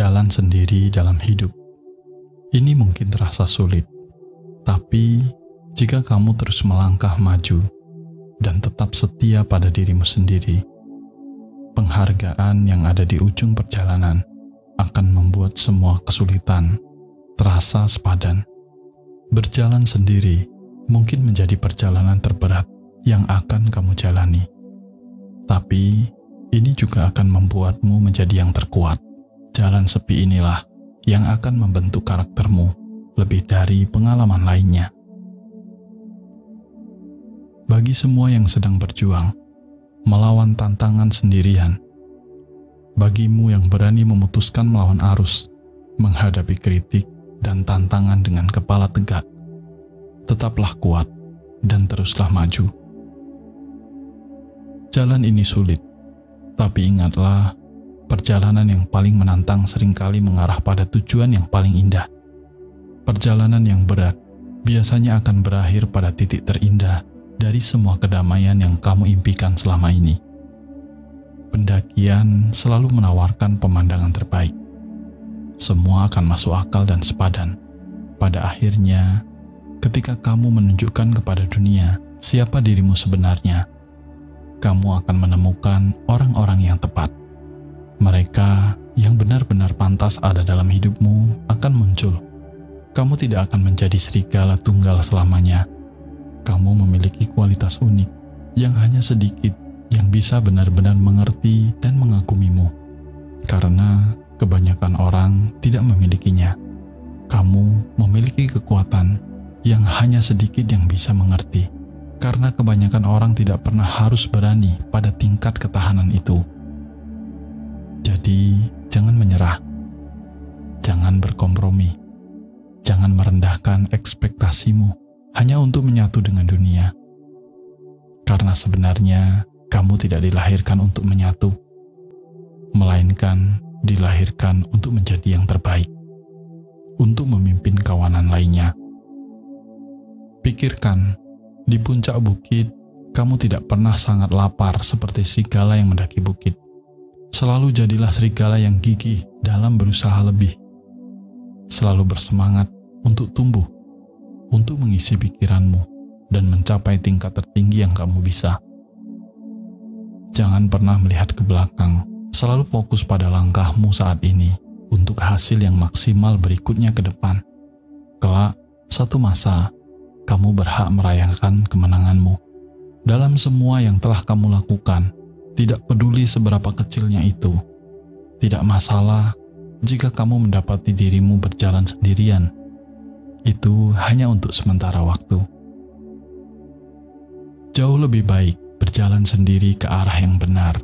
berjalan sendiri dalam hidup. Ini mungkin terasa sulit, tapi jika kamu terus melangkah maju dan tetap setia pada dirimu sendiri, penghargaan yang ada di ujung perjalanan akan membuat semua kesulitan terasa sepadan. Berjalan sendiri mungkin menjadi perjalanan terberat yang akan kamu jalani, tapi ini juga akan membuatmu menjadi yang terkuat. Jalan sepi inilah yang akan membentuk karaktermu lebih dari pengalaman lainnya. Bagi semua yang sedang berjuang, melawan tantangan sendirian, bagimu yang berani memutuskan melawan arus, menghadapi kritik dan tantangan dengan kepala tegak, tetaplah kuat dan teruslah maju. Jalan ini sulit, tapi ingatlah, perjalanan yang paling menantang seringkali mengarah pada tujuan yang paling indah. Perjalanan yang berat biasanya akan berakhir pada titik terindah dari semua kedamaian yang kamu impikan selama ini. Pendakian selalu menawarkan pemandangan terbaik. Semua akan masuk akal dan sepadan. Pada akhirnya, ketika kamu menunjukkan kepada dunia siapa dirimu sebenarnya, kamu akan menemukan orang-orang yang tepat. Mereka yang benar-benar pantas ada dalam hidupmu akan muncul. Kamu tidak akan menjadi serigala tunggal selamanya. Kamu memiliki kualitas unik yang hanya sedikit yang bisa benar-benar mengerti dan mengagumimu. Karena kebanyakan orang tidak memilikinya. Kamu memiliki kekuatan yang hanya sedikit yang bisa mengerti. Karena kebanyakan orang tidak pernah harus berani pada tingkat ketahanan itu. Jadi, jangan menyerah. Jangan berkompromi. Jangan merendahkan ekspektasimu hanya untuk menyatu dengan dunia. Karena sebenarnya, kamu tidak dilahirkan untuk menyatu, melainkan dilahirkan untuk menjadi yang terbaik, untuk memimpin kawanan lainnya. Pikirkan, di puncak bukit, kamu tidak pernah sangat lapar seperti serigala yang mendaki bukit. Selalu jadilah serigala yang gigih dalam berusaha lebih. Selalu bersemangat untuk tumbuh, untuk mengisi pikiranmu dan mencapai tingkat tertinggi yang kamu bisa. Jangan pernah melihat ke belakang, selalu fokus pada langkahmu saat ini untuk hasil yang maksimal berikutnya ke depan. Kelak, satu masa, kamu berhak merayakan kemenanganmu. Dalam semua yang telah kamu lakukan, tidak peduli seberapa kecilnya itu. Tidak masalah jika kamu mendapati dirimu berjalan sendirian. Itu hanya untuk sementara waktu. Jauh lebih baik berjalan sendiri ke arah yang benar,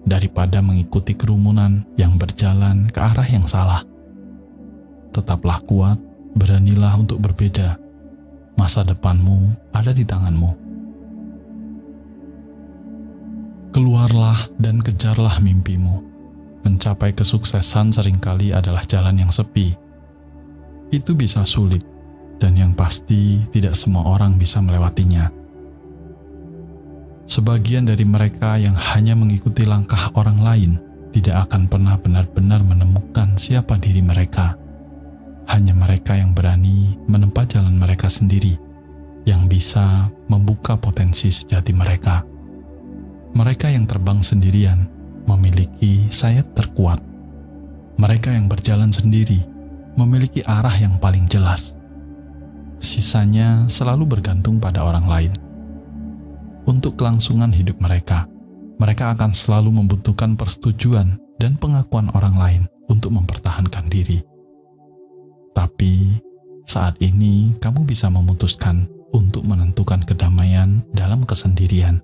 daripada mengikuti kerumunan yang berjalan ke arah yang salah. Tetaplah kuat, beranilah untuk berbeda. Masa depanmu ada di tanganmu. Keluarlah dan kejarlah mimpimu. Mencapai kesuksesan seringkali adalah jalan yang sepi. Itu bisa sulit, dan yang pasti tidak semua orang bisa melewatinya. Sebagian dari mereka yang hanya mengikuti langkah orang lain tidak akan pernah benar-benar menemukan siapa diri mereka. Hanya mereka yang berani menempuh jalan mereka sendiri yang bisa membuka potensi sejati mereka. Mereka yang terbang sendirian memiliki sayap terkuat. Mereka yang berjalan sendiri memiliki arah yang paling jelas. Sisanya selalu bergantung pada orang lain. Untuk kelangsungan hidup mereka, mereka akan selalu membutuhkan persetujuan dan pengakuan orang lain untuk mempertahankan diri. Tapi, saat ini kamu bisa memutuskan untuk menentukan kedamaian dalam kesendirian.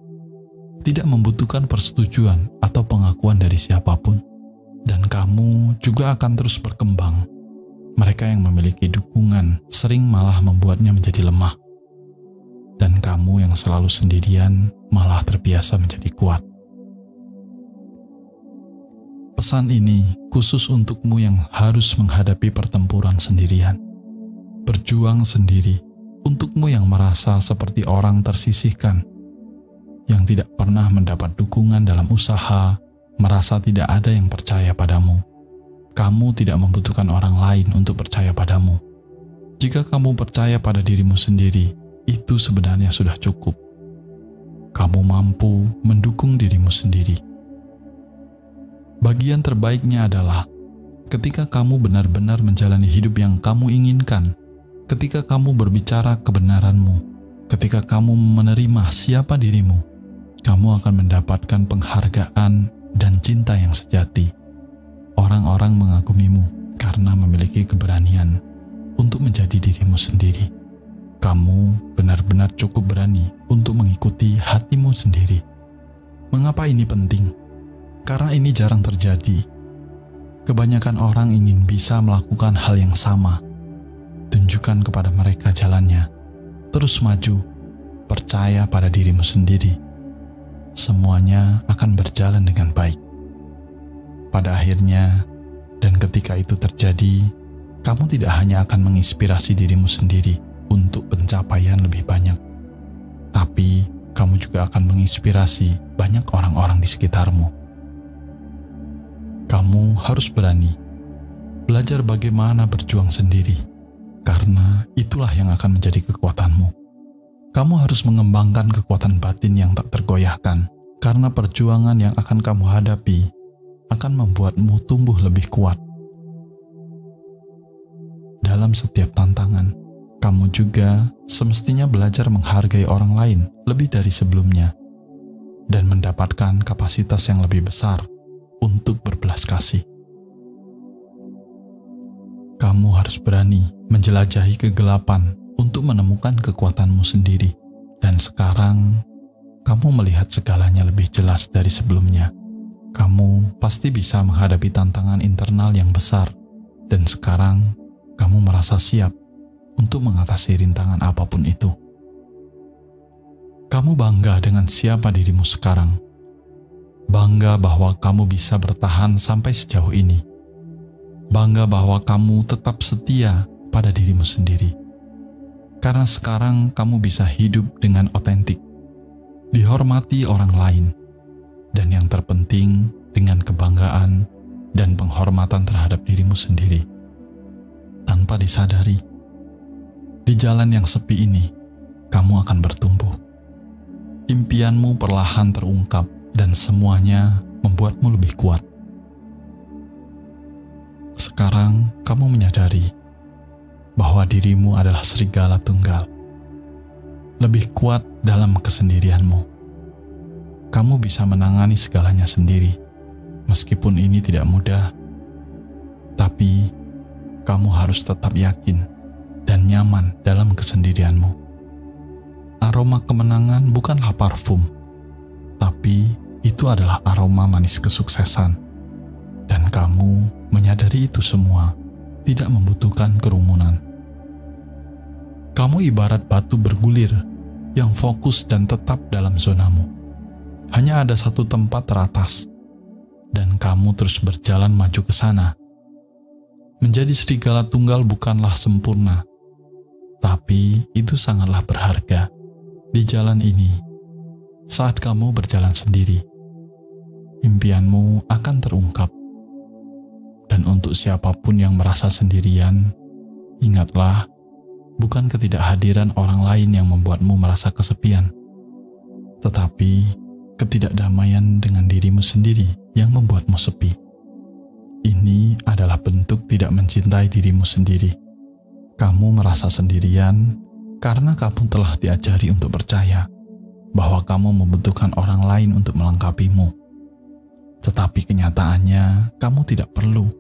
Tidak membutuhkan persetujuan atau pengakuan dari siapapun. Dan kamu juga akan terus berkembang. Mereka yang memiliki dukungan sering malah membuatnya menjadi lemah. Dan kamu yang selalu sendirian malah terbiasa menjadi kuat. Pesan ini khusus untukmu yang harus menghadapi pertempuran sendirian. Berjuang sendiri, untukmu yang merasa seperti orang tersisihkan, yang tidak pernah mendapat dukungan dalam usaha, merasa tidak ada yang percaya padamu. Kamu tidak membutuhkan orang lain untuk percaya padamu. Jika kamu percaya pada dirimu sendiri, itu sebenarnya sudah cukup. Kamu mampu mendukung dirimu sendiri. Bagian terbaiknya adalah ketika kamu benar-benar menjalani hidup yang kamu inginkan, ketika kamu berbicara kebenaranmu, ketika kamu menerima siapa dirimu, kamu akan mendapatkan penghargaan dan cinta yang sejati. Orang-orang mengagumimu karena memiliki keberanian untuk menjadi dirimu sendiri. Kamu benar-benar cukup berani untuk mengikuti hatimu sendiri. Mengapa ini penting? Karena ini jarang terjadi. Kebanyakan orang ingin bisa melakukan hal yang sama. Tunjukkan kepada mereka jalannya. Terus maju, percaya pada dirimu sendiri. Semuanya akan berjalan dengan baik. Pada akhirnya, dan ketika itu terjadi, kamu tidak hanya akan menginspirasi dirimu sendiri untuk pencapaian lebih banyak, tapi kamu juga akan menginspirasi banyak orang-orang di sekitarmu. Kamu harus berani belajar bagaimana berjuang sendiri, karena itulah yang akan menjadi kekuatanmu. Kamu harus mengembangkan kekuatan batin yang tak tergoyahkan, karena perjuangan yang akan kamu hadapi akan membuatmu tumbuh lebih kuat. Dalam setiap tantangan, kamu juga semestinya belajar menghargai orang lain lebih dari sebelumnya dan mendapatkan kapasitas yang lebih besar untuk berbelas kasih. Kamu harus berani menjelajahi kegelapan untuk menemukan kekuatanmu sendiri, dan sekarang kamu melihat segalanya lebih jelas dari sebelumnya. Kamu pasti bisa menghadapi tantangan internal yang besar, dan sekarang kamu merasa siap untuk mengatasi rintangan apapun itu. Kamu bangga dengan siapa dirimu sekarang. Bangga bahwa kamu bisa bertahan sampai sejauh ini. Bangga bahwa kamu tetap setia pada dirimu sendiri. Karena sekarang kamu bisa hidup dengan otentik, dihormati orang lain, dan yang terpenting dengan kebanggaan dan penghormatan terhadap dirimu sendiri. Tanpa disadari, di jalan yang sepi ini, kamu akan bertumbuh. Impianmu perlahan terungkap dan semuanya membuatmu lebih kuat. Sekarang kamu menyadari bahwa dirimu adalah serigala tunggal, lebih kuat dalam kesendirianmu. Kamu bisa menangani segalanya sendiri, meskipun ini tidak mudah. Tapi, kamu harus tetap yakin dan nyaman dalam kesendirianmu. Aroma kemenangan bukanlah parfum, tapi itu adalah aroma manis kesuksesan. Dan kamu menyadari itu semua tidak membutuhkan kerumunan. Kamu ibarat batu bergulir yang fokus dan tetap dalam zonamu. Hanya ada satu tempat teratas, dan kamu terus berjalan maju ke sana. Menjadi serigala tunggal bukanlah sempurna, tapi itu sangatlah berharga. Di jalan ini, saat kamu berjalan sendiri, impianmu akan terungkap. Dan untuk siapapun yang merasa sendirian, ingatlah, bukan ketidakhadiran orang lain yang membuatmu merasa kesepian, tetapi ketidakdamaian dengan dirimu sendiri yang membuatmu sepi. Ini adalah bentuk tidak mencintai dirimu sendiri. Kamu merasa sendirian karena kamu telah diajari untuk percaya bahwa kamu membutuhkan orang lain untuk melengkapimu. Tetapi kenyataannya, kamu tidak perlu.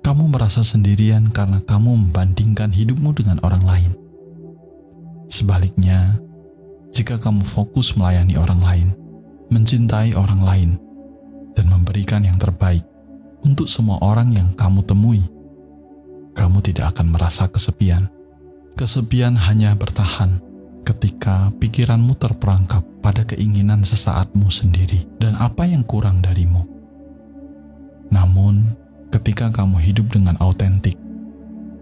Kamu merasa sendirian karena kamu membandingkan hidupmu dengan orang lain. Sebaliknya, jika kamu fokus melayani orang lain, mencintai orang lain, dan memberikan yang terbaik untuk semua orang yang kamu temui, kamu tidak akan merasa kesepian. Kesepian hanya bertahan ketika pikiranmu terperangkap pada keinginan sesaatmu sendiri dan apa yang kurang darimu. Namun, ketika kamu hidup dengan autentik,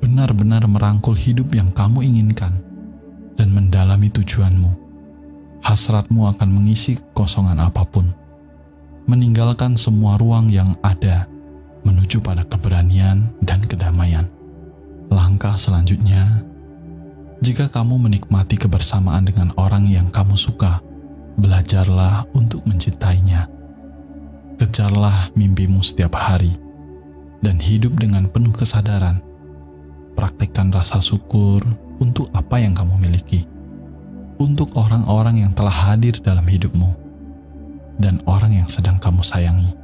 benar-benar merangkul hidup yang kamu inginkan, dan mendalami tujuanmu, hasratmu akan mengisi kekosongan apapun, meninggalkan semua ruang yang ada menuju pada keberanian dan kedamaian. Langkah selanjutnya, jika kamu menikmati kebersamaan dengan orang yang kamu suka, belajarlah untuk mencintainya. Kejarlah mimpimu setiap hari, dan hidup dengan penuh kesadaran. Praktikkan rasa syukur untuk apa yang kamu miliki, untuk orang-orang yang telah hadir dalam hidupmu, dan orang yang sedang kamu sayangi.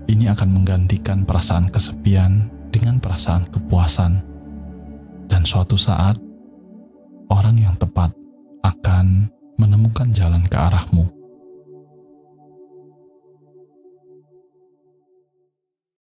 Ini akan menggantikan perasaan kesepian dengan perasaan kepuasan, dan suatu saat, orang yang tepat akan menemukan jalan ke arahmu.